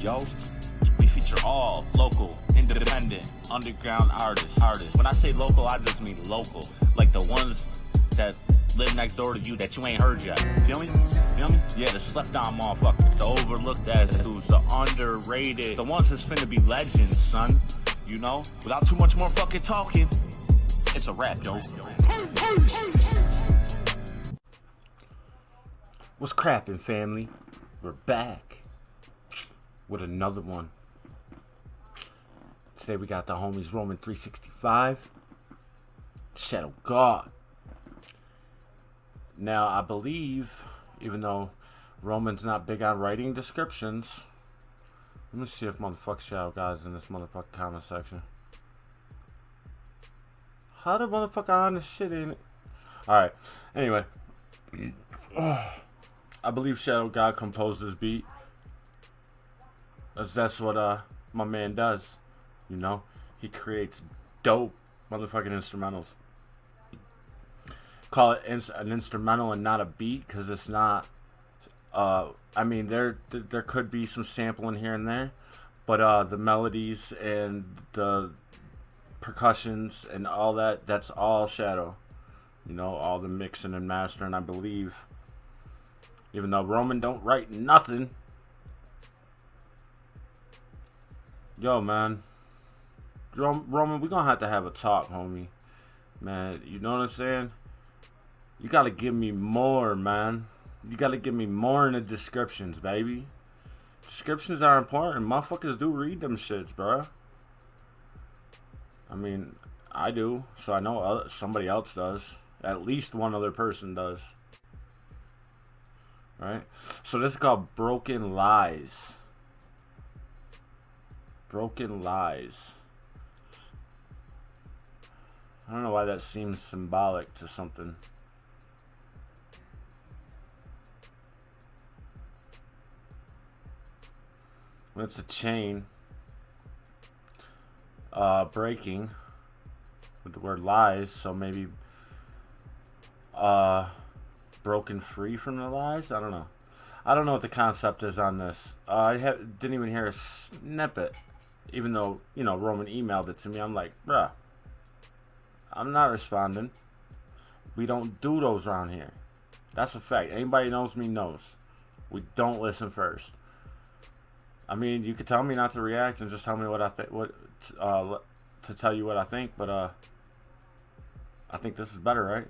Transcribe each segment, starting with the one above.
yo. We feature all local, independent, underground artists. When I say local, I just mean local. Like the ones that live next door to you that you ain't heard yet. Feel me? Yeah, the slept on motherfuckers, the overlooked ass dudes, the underrated, the ones that's finna be legends, son. You know? Without too much more fucking talking, it's a wrap, yo. What's crappin', family? We're back with another one. Today we got the homies Roman365, Shadow God. Now, I believe, even though Roman's not big on writing descriptions, let me see if motherfucker Shadow God's in this motherfucking comment section. How the motherfucker on this shit ain't it? Alright, anyway. I believe Shadow God composed this beat. That's what my man does. You know? He creates dope motherfucking instrumentals. Call it an instrumental and not a beat, because it's not. I mean, there could be some sampling here and there, but the melodies and the percussions and all that's all Shadow. You know, all the mixing and mastering, I believe. Even though Roman don't write nothing. Yo, man. Roman, we're gonna have to have a talk, homie. Man, you know what I'm saying? You gotta give me more, man. You gotta give me more in the descriptions, baby. Descriptions are important. Motherfuckers do read them shits, bro. I mean, I do, so I know somebody else does. At least one other person does. Right? So this is called Broken Lies. Broken Lies. I don't know why that seems symbolic to something. When it's a chain breaking with the word lies, so maybe broken free from the lies? I don't know. I don't know what the concept is on this. I didn't even hear a snippet, even though, you know, Roman emailed it to me. I'm like, bruh, I'm not responding. We don't do those around here. That's a fact. Anybody knows me knows. We don't listen first. I mean, you could tell me not to react and just tell me what I think, to tell you what I think, but I think this is better, right?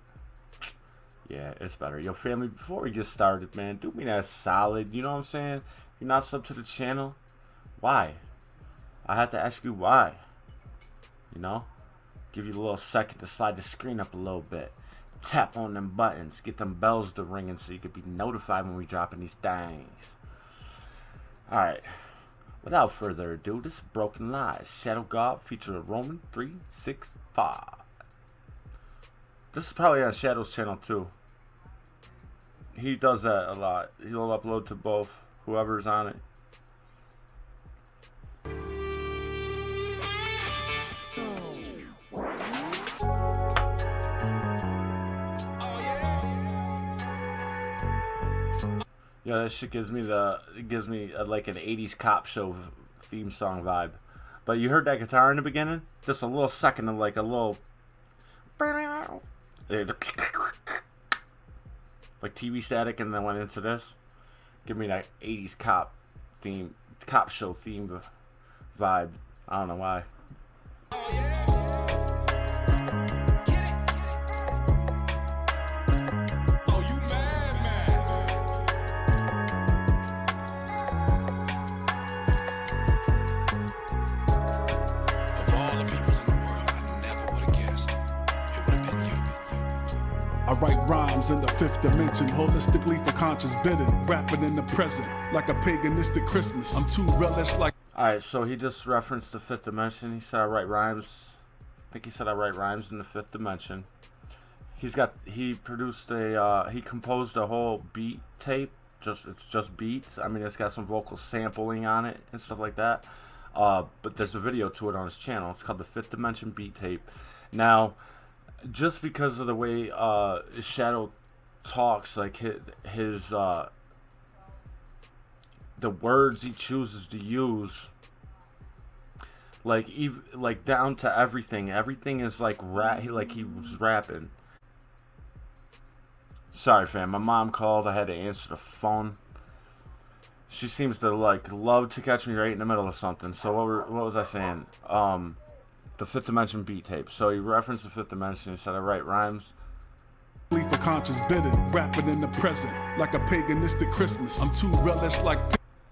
Yeah, it's better. Yo, family, before we get started, man, do me that solid. You know what I'm saying? If you're not sub to the channel, why? I have to ask you why. You know? Give you a little second to slide the screen up a little bit. Tap on them buttons. Get them bells to ringing so you can be notified when we dropping these things. Alright. Without further ado, this is Broken Lies. Shadow God featuring Roman365. This is probably on Shadow's channel too. He does that a lot. He'll upload to both, whoever's on it. Yeah, that shit gives me like an 80s cop show theme song vibe. But you heard that guitar in the beginning? Just a little second of like a little like TV static, and then went into this. Give me that 80s cop show theme vibe. I don't know why. I write rhymes in the fifth dimension, holistically for conscious bidding, rapping in the present like a paganistic Christmas. I'm too relish like. Alright, so he just referenced the fifth dimension. He said I write rhymes. I think he said I write rhymes in the fifth dimension. He composed a whole beat tape. It's just beats. I mean, it's got some vocal sampling on it and stuff like that. But there's a video to it on his channel. It's called the Fifth Dimension Beat Tape. Now, just because of the way Shadow talks, like his the words he chooses to use, like down to everything. Everything is like he was rapping. Sorry, fam. My mom called. I had to answer the phone. She seems to like love to catch me right in the middle of something. So what was I saying? The Fifth Dimension beat tape. So he referenced the Fifth Dimension. He said I write rhymes. For conscious bidding, rapping in the present like a paganistic Christmas. I'm too relish like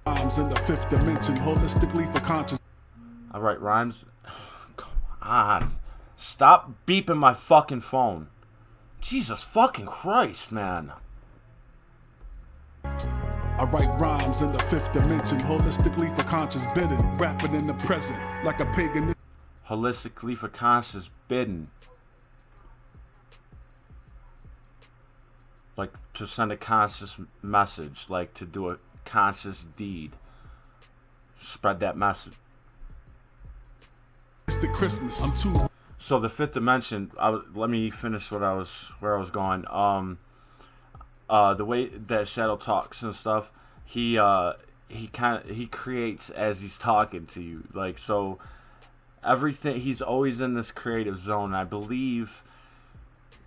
rhymes in the fifth dimension, holistically for conscious. I write rhymes. Come on, stop beeping my fucking phone. Jesus fucking Christ, man. I write rhymes in the fifth dimension, holistically for conscious bidding, rapping in the present like a paganistic. Holistically for conscious bidding. Like to send a conscious message, like to do a conscious deed. Spread that message. It's the Christmas. I'm too. So the fifth dimension. Let me finish where I was going. The way that Shadow talks and stuff, he creates as he's talking to you. Like, so everything, he's always in this creative zone. I believe,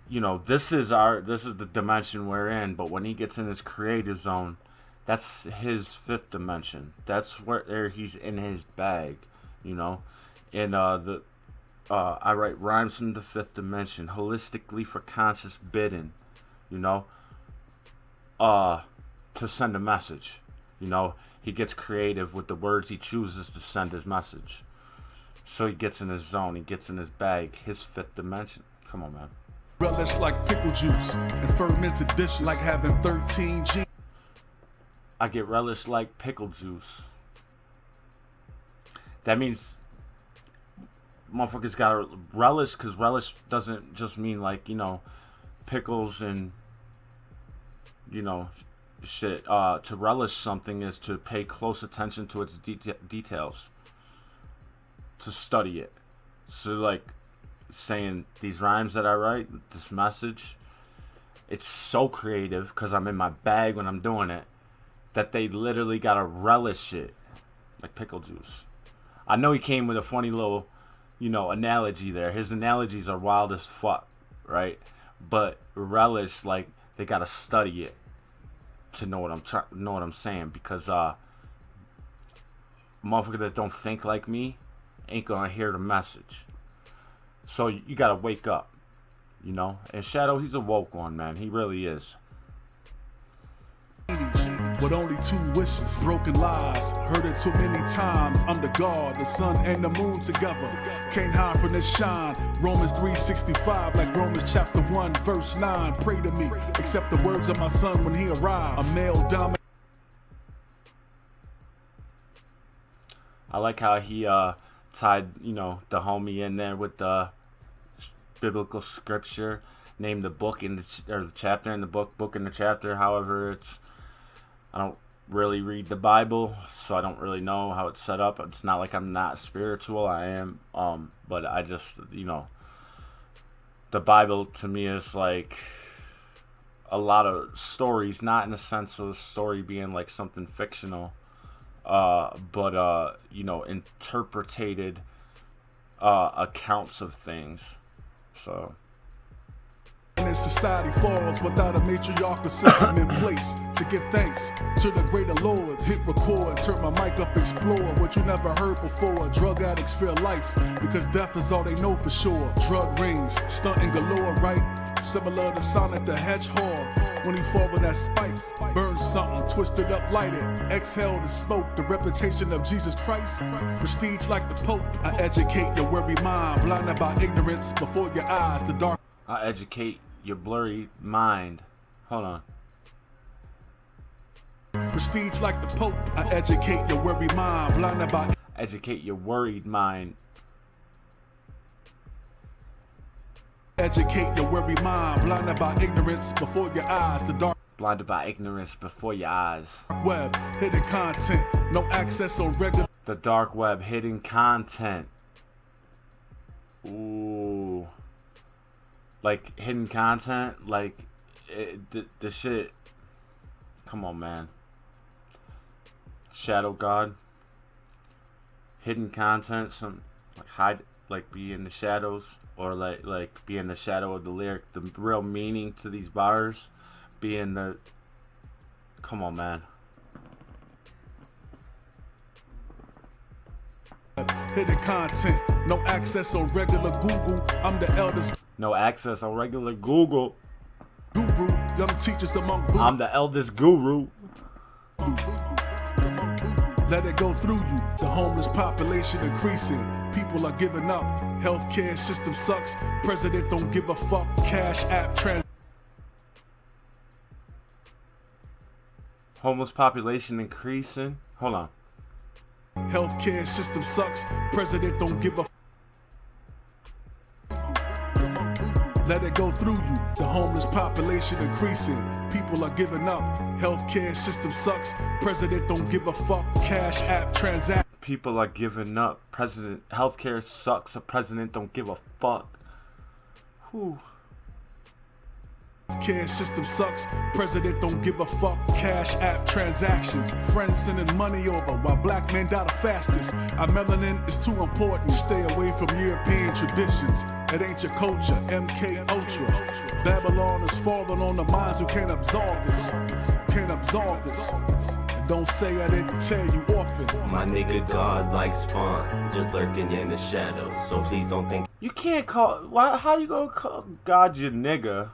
you know, this is the dimension we're in, but when he gets in his creative zone, that's his fifth dimension. That's where he's in his bag, you know. And I write rhymes in the fifth dimension, holistically for conscious bidding, you know, to send a message. You know, he gets creative with the words he chooses to send his message. So he gets in his zone, he gets in his bag, his fifth dimension. Come on, man. Relish like pickle juice and fermented dishes, like having 13 G. I get relish like pickle juice. That means motherfuckers gotta relish, because relish doesn't just mean like, you know, pickles and, you know, shit. To relish something is to pay close attention to its details, to study it. So like saying these rhymes that I write, this message, it's so creative because I'm in my bag when I'm doing it, that they literally gotta relish it like pickle juice. I know he came with a funny little, you know, analogy there. His analogies are wild as fuck, right? But relish, like, they gotta study it to know what I'm saying, because motherfuckers that don't think like me ain't gonna hear the message. So you gotta wake up, you know. And Shadow, he's a woke one, man. He really is. With only 2 wishes, broken lies, heard it too many times. Under God, the sun and the moon together, can't hide from the shine. Roman365, like Romans chapter 1 verse 9. Pray to me, accept the words of my son when he arrives. A male dominant. I like how he tied, you know, the homie in there with the biblical scripture, named the book in the chapter in the book in the chapter. However, I don't really read the Bible, so I don't really know how it's set up. It's not like I'm not spiritual. I am, but I just, you know, the Bible to me is like a lot of stories, not in the sense of the story being like something fictional, but you know, interpreted accounts of things. So. And as society falls without a matriarchal system in place to give thanks to the greater lords. Hit record, turn my mic up, explore what you never heard before. Drug addicts fear life because death is all they know for sure. Drug rings, stunting galore, right? Similar to Sonic the Hedgehog. When he fall on that spike, burn something, twisted up, light it. Exhale the smoke, the reputation of Jesus Christ. Prestige like the Pope. I educate your weary mind, blinded by ignorance before your eyes. The dark. I educate your blurry mind. Hold on. Prestige like the Pope. I educate your worried mind, blinded by. Educate your worried mind. Educate your worried mind, blinded by ignorance before your eyes. The dark. Blinded by ignorance before your eyes. Web, hidden content, no access on regular. The dark web, hidden content. Ooh. Like hidden content, like the shit. Come on, man. shadow god, hidden content, some like hide, like be in the shadows, or like be in the shadow of the lyric. The real meaning to these bars, be in the. Come on, man. Hidden content, no access on regular Google. I'm the eldest No access on regular Google. guru, young teachers among I'm the eldest guru. Let it go through you. The homeless population increasing. People are giving up. Healthcare system sucks. President don't give a fuck. Cash app trans. Homeless population increasing. Hold on. Healthcare system sucks. President don't give a. Let it go through you. The homeless population increasing. People are giving up. Healthcare system sucks. President don't give a fuck. Cash app transaction. People are giving up. Healthcare sucks. The president don't give a fuck. Whew. Care system sucks. President don't give a fuck. Cash app transactions. Friends sending money over while black men die the fastest. Our melanin is too important. Stay away from European traditions. It ain't your culture. MK Ultra. Babylon is falling on the minds who can't absorb this. Can't absorb this. And don't say I didn't tell you often. My nigga God like Spawn, just lurking in the shadows. So please don't think You can't call. Why? How you gonna call God your nigga?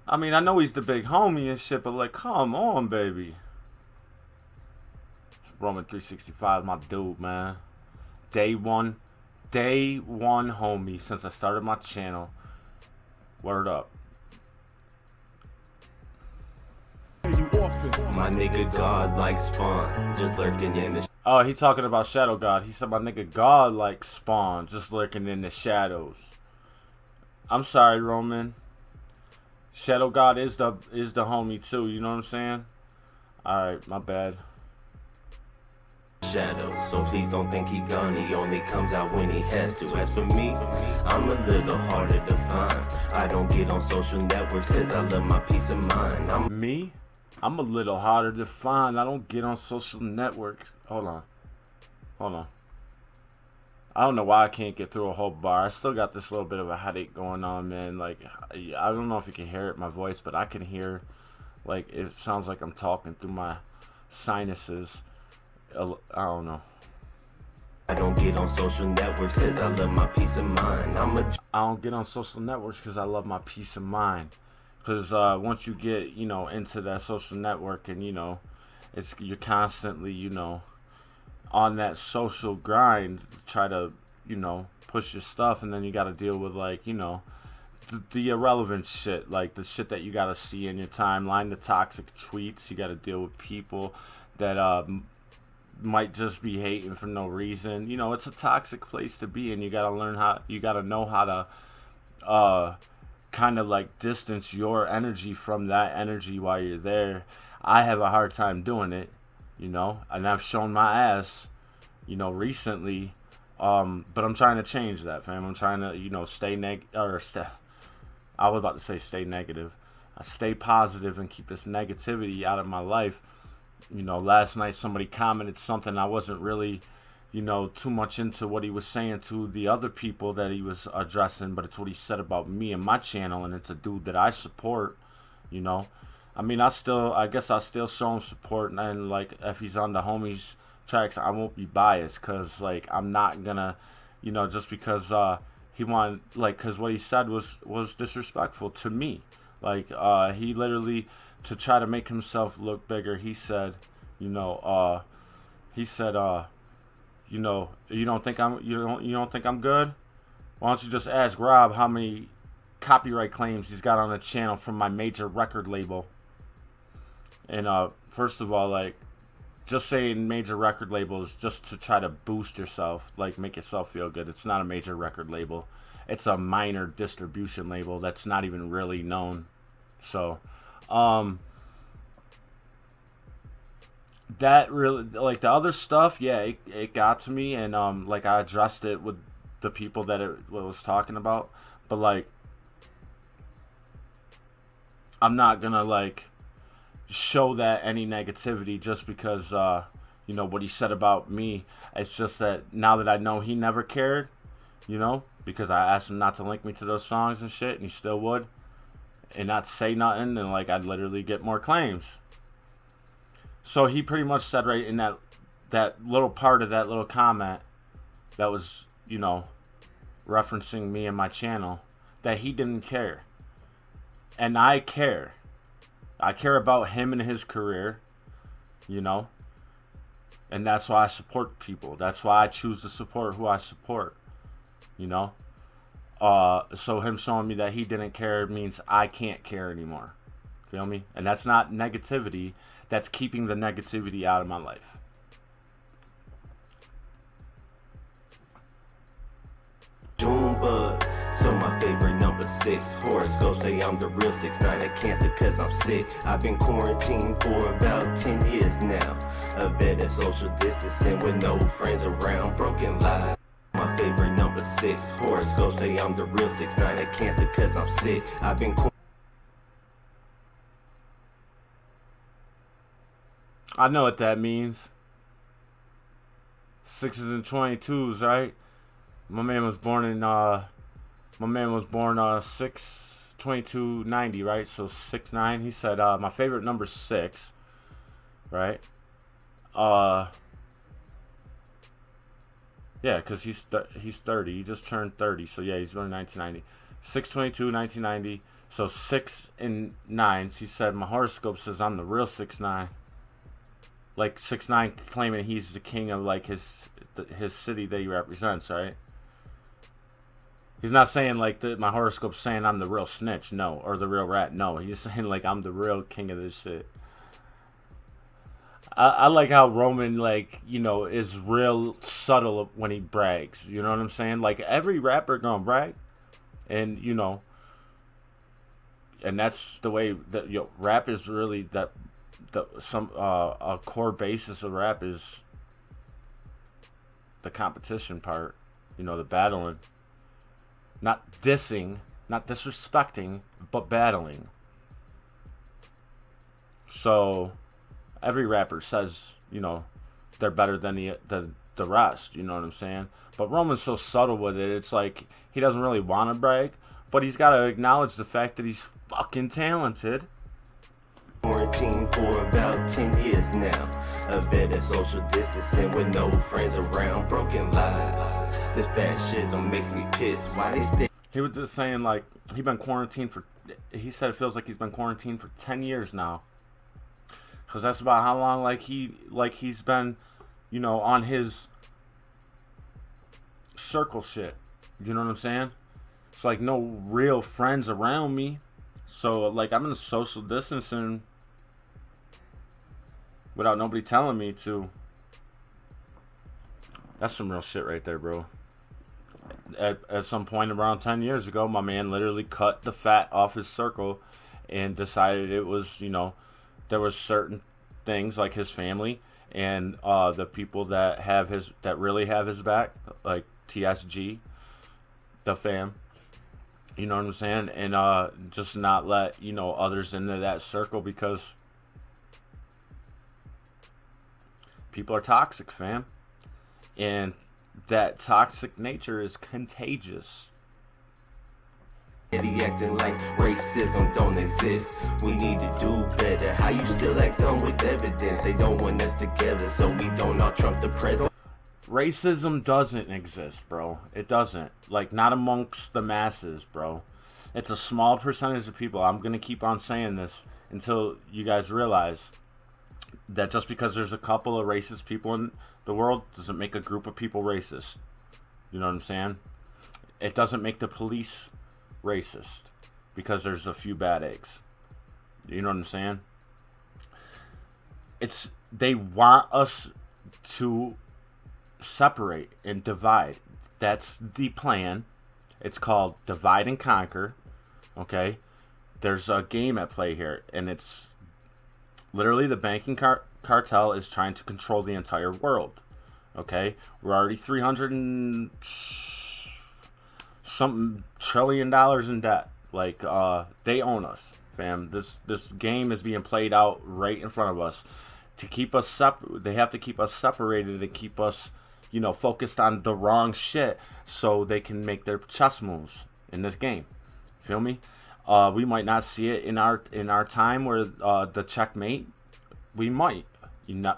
I mean, I know he's the big homie and shit, but like, come on, baby. Roman365, my dude, man. Day one homie since I started my channel. Word up. my nigga God like Spawn, just lurking in the Oh, he talking about Shadow God. He said my nigga God like Spawn, just lurking in the shadows. I'm sorry, Roman. Shadow God is the homie too, you know what I'm saying? Alright, my bad. shadows. So please don't think he gone, he only comes out when he has to. As for me, I'm a little harder to find. I don't get on social networks cause I love my peace of mind. I'm a little harder to find. I don't get on social networks. Hold on. I don't know why I can't get through a whole bar. I still got this little bit of a headache going on, man. Like, I don't know if you can hear it in my voice, but I can hear, like, it sounds like I'm talking through my sinuses. I don't know. I don't get on social networks cause I love my peace of mind. I don't get on social networks because I love my peace of mind. Because once you get, you know, into that social network and, you know, you're constantly, you know, on that social grind to try to, you know, push your stuff, and then you got to deal with, like, you know, the irrelevant shit, like the shit that you got to see in your timeline, the toxic tweets. You got to deal with people that might just be hating for no reason. You know, it's a toxic place to be, and you got to know how to kind of like distance your energy from that energy while you're there. I have a hard time doing it, you know, and I've shown my ass, you know, recently, but I'm trying to change that, fam. I'm trying to, you know, stay negative. I stay positive and keep this negativity out of my life. You know, last night somebody commented something. I wasn't really, you know, too much into what he was saying to the other people that he was addressing, but it's what he said about me and my channel, and it's a dude that I support, you know. I mean, I guess I still show him support, and like, if he's on the homies tracks, I won't be biased, because, like, I'm not gonna, you know, just because he wanted, like, because what he said was disrespectful to me. Like, he literally, to try to make himself look bigger, he said, you know, you know, you don't think I'm good? Why don't you just ask Rob how many copyright claims he's got on the channel from my major record label? And first of all, like, just saying major record label is just to try to boost yourself, like, make yourself feel good. It's not a major record label. It's a minor distribution label that's not even really known. So, that really, like, the other stuff, yeah, it got to me, and like, I addressed it with the people that it was talking about, but, like, I'm not gonna, like, show that any negativity just because you know what he said about me. It's just that now that I know he never cared, you know, because I asked him not to link me to those songs and shit, and he still would, and not say nothing, and like I'd literally get more claims. So he pretty much said right in that little part of that little comment that was, you know, referencing me and my channel, that he didn't care. And I care. I care about him and his career, you know. And that's why I support people. That's why I choose to support who I support, you know. So him showing me that he didn't care means I can't care anymore. Feel me? And that's not negativity. That's keeping the negativity out of my life. Junebug, so my favorite number 6. Horoscope say I'm the real 6'9" of Cancer cause I'm sick. I've been quarantined for about 10 years now. A bit of social distancing with no friends around. Broken lives. My favorite number 6. Horoscope say I'm the real 6'9" of Cancer cause I'm sick. I've been I know what that means. 6s and 22s, right? My man was born 6/22/90, right? So 6'9". He said my favorite number 6, right? Yeah, because he's 30. He just turned 30. So yeah, he's born in 1990. 6/22/1990. So 6 and 9s. He said my horoscope says I'm the real 6'9". Like 6'9", claiming he's the king of like his city that he represents, right? He's not saying like my horoscope's saying I'm the real snitch, no, or the real rat, no. He's saying like I'm the real king of this shit. I like how Roman, like, you know, is real subtle when he brags. You know what I'm saying? Like every rapper gonna brag, and you know, and that's the way that rap is really that. A core basis of rap is the competition part, you know, the battling, not dissing, not disrespecting, but battling. So every rapper says, you know, they're better than the rest, you know what I'm saying? But Roman's so subtle with it, it's like he doesn't really want to brag, but he's got to acknowledge the fact that he's fucking talented. Quarantined for about 10 years now. A bit of social distancing with no friends around. Broken lives. This fascism makes me pissed. Why they stay? He was just saying like he said it feels like he's been quarantined for 10 years now. Cause that's about how long he's been, you know, on his circle shit. You know what I'm saying? It's like no real friends around me. So like I'm in social distancing without nobody telling me to. That's some real shit right there, bro. At some point around 10 years ago, my man literally cut the fat off his circle and decided it was, you know, there was certain things like his family and the people that really have his back, like TSG, the fam. You know what I'm saying? And just not let, you know, others into that circle because people are toxic, fam. And that toxic nature is contagious. He acting like racism don't exist. We need to do better. How you still act dumb with evidence? They don't want us together, so we don't all trump the president. Racism doesn't exist, bro. It doesn't. Like, not amongst the masses, bro. It's a small percentage of people. I'm going to keep on saying this until you guys realize that just because there's a couple of racist people in the world doesn't make a group of people racist. You know what I'm saying? It doesn't make the police racist because there's a few bad eggs. You know what I'm saying? They want us to separate and divide. That's the plan. It's called divide and conquer. Okay? There's a game at play here, and it's literally the banking cartel is trying to control the entire world. Okay? We're already 300 and something trillion dollars in debt. Like, they own us. fam. This game is being played out right in front of us. To keep us they have to keep us separated to keep us, focused on the wrong shit so they can make their chess moves in this game. Feel me? We might not see it in our time where the checkmate. We might.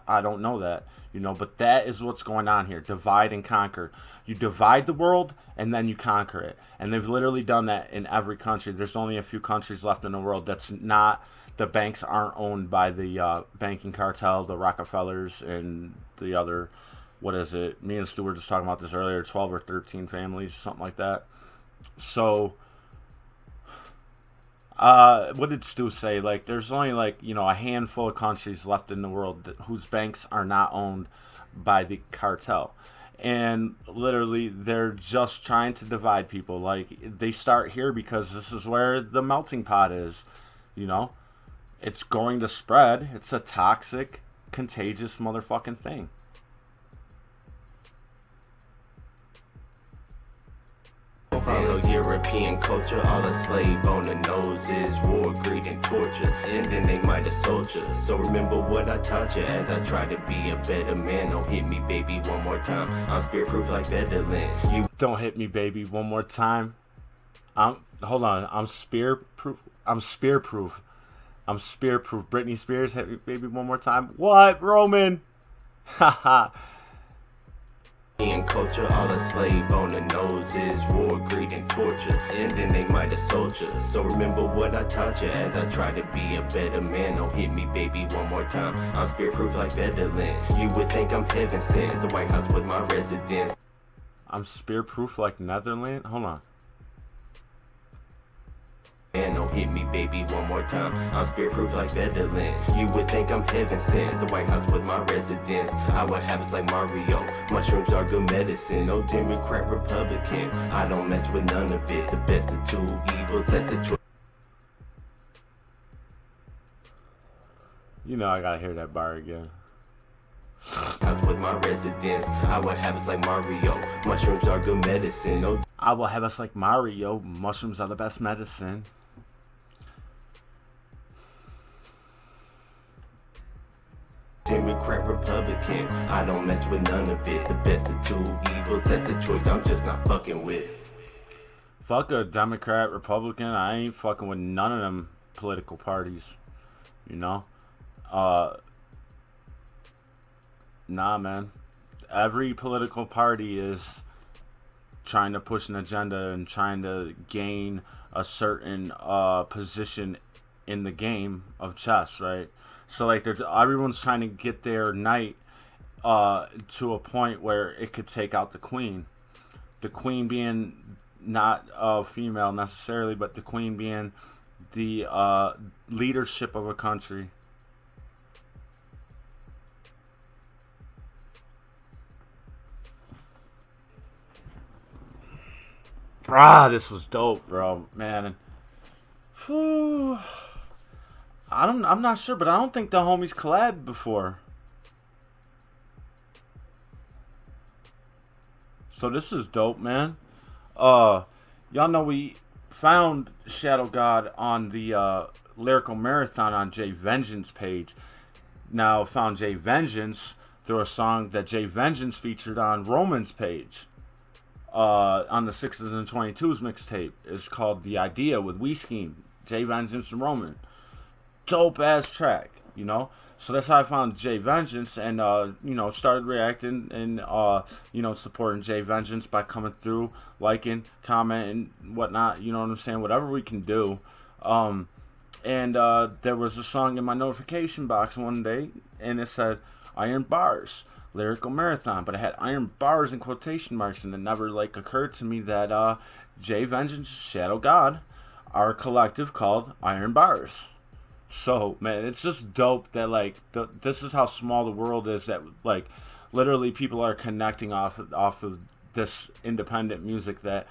I don't know that. But that is what's going on here. Divide and conquer. You divide the world and then you conquer it. And they've literally done that in every country. There's only a few countries left in the world that's not, the banks aren't owned by the banking cartel, the Rockefellers and the other, what is it? Me and Stu were just talking about this earlier, 12 or 13 families, something like that. So, what did Stu say? Like, there's only a handful of countries left in the world whose banks are not owned by the cartel. And literally, they're just trying to divide people. Like, they start here because this is where the melting pot is, It's going to spread. It's a toxic, contagious motherfucking thing. European culture, all a slave on the nose is war, greed, and torture. And then they might have sold you. So remember what I taught you as I try to be a better man. Don't hit me, baby, one more time. I'm spirit-proof like Veteran. You don't hit me, baby, one more time. Hold on. I'm spear-proof. I'm spear-proof. I'm spear-proof. Britney Spears, hit me, baby, one more time. What, Roman? Haha. In culture, all a slave on the nose is war, greed, and torture. And then they might have sold you. So remember what I taught you as I try to be a better man. Don't hit me, baby, one more time. I'm spirit-proof like Veteran. You would think I'm heaven sent. The White House with my residence. I'm spear-proof like Netherlands? Hold on. And don't hit me, baby, one more time. I'm spirit-proof like Veteran. You would think I'm heaven sent. The White House with my residence. I would have it's like Mario. Mushrooms are good medicine. No Democrat, Republican. I don't mess with none of it. The best of two evils. That's the choice. I gotta hear that bar again. House with my residence. I would have it's like Mario. Mushrooms are good medicine. No. I will have us like Mario. Mushrooms are the best medicine. Democrat, Republican, I don't mess with none of it. The best of two evils, that's the choice I'm just not fucking with. Fuck a Democrat, Republican, I ain't fucking with none of them political parties. Nah, man. Every political party is trying to push an agenda and trying to gain a certain position in the game of chess, right? So everyone's trying to get their knight to a point where it could take out the queen. The queen being not a female necessarily, but the queen being the leadership of a country. This was dope, bro, man. Whew. I'm not sure, but I don't think the homies collabed before. So this is dope, man. Y'all know we found Shadow God on the Lyrical Marathon on Jay Vengeance page. Now found Jay Vengeance through a song that Jay Vengeance featured on Roman's page. On the 6s and 22s mixtape. It's called The Idea with We Scheme, Jay Vengeance and Roman. Dope ass track, So that's how I found Jay Vengeance and started reacting and supporting Jay Vengeance by coming through, liking, commenting, whatnot, you know what I'm saying? Whatever we can do. And there was a song in my notification box one day and it said Iron Bars, Lyrical Marathon, but I had Iron Bars in quotation marks, and it never occurred to me that Jay Vengeance, Shadow God, are a collective called Iron Bars. So man, it's just dope that this is how small the world is, that literally people are connecting off of this independent music that,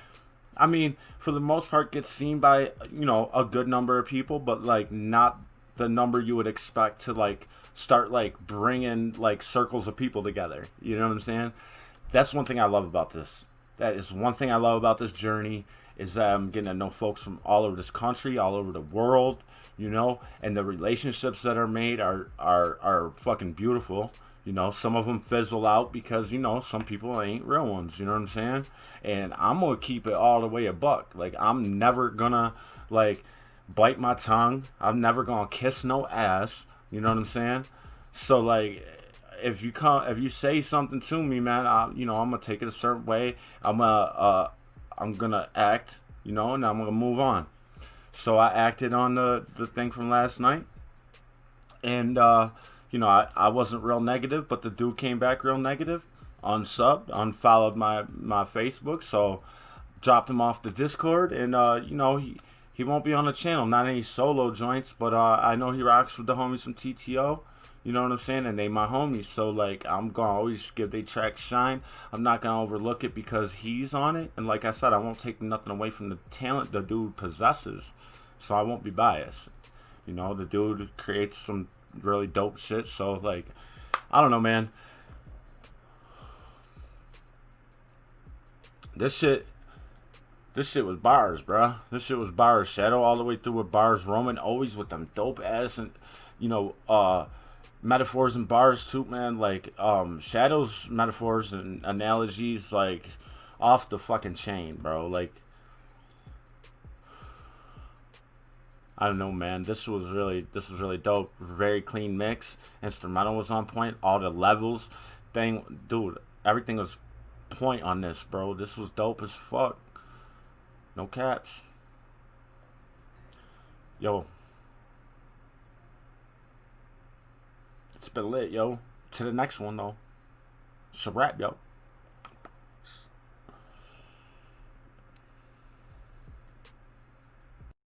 I mean, for the most part gets seen by a good number of people, but not the number you would expect to start bringing circles of people together. You know what I'm saying? That's one thing I love about this. That is one thing I love about this journey, is that I'm getting to know folks from all over this country, all over the world, you know, and the relationships that are made are fucking beautiful. You know, some of them fizzle out because, you know, some people ain't real ones, you know what I'm saying? And I'm going to keep it all the way a buck. Like, I'm never going to, like, bite my tongue. I'm never going to kiss no ass, you know what I'm saying? So, like, if you say something to me, man, you know, I'm going to take it a certain way. I'm going to act, you know, and I'm going to move on. So I acted on the thing from last night. And, you know, I wasn't real negative, but the dude came back real negative, unsubbed, unfollowed my Facebook, so dropped him off the Discord, and, you know, he won't be on the channel, not any solo joints, but, I know he rocks with the homies from TTO, you know what I'm saying, and they my homies, so, like, I'm gonna always give they tracks shine. I'm not gonna overlook it because he's on it, and like I said, I won't take nothing away from the talent the dude possesses, so I won't be biased. You know, the dude creates some really dope shit, so, like, I don't know, man. This shit was bars, bruh. This shit was bars. Shadow all the way through with bars. Roman always with them dope ass and, you know, metaphors and bars too, man. Like, Shadow's metaphors and analogies, like, off the fucking chain, bro. Like, I don't know, man. This was really dope. Very clean mix. Instrumental was on point. All the levels, dude, everything was point on this, bro. This was dope as fuck. No caps. Yo, it's been lit, yo. To the next one though. It's a wrap, yo.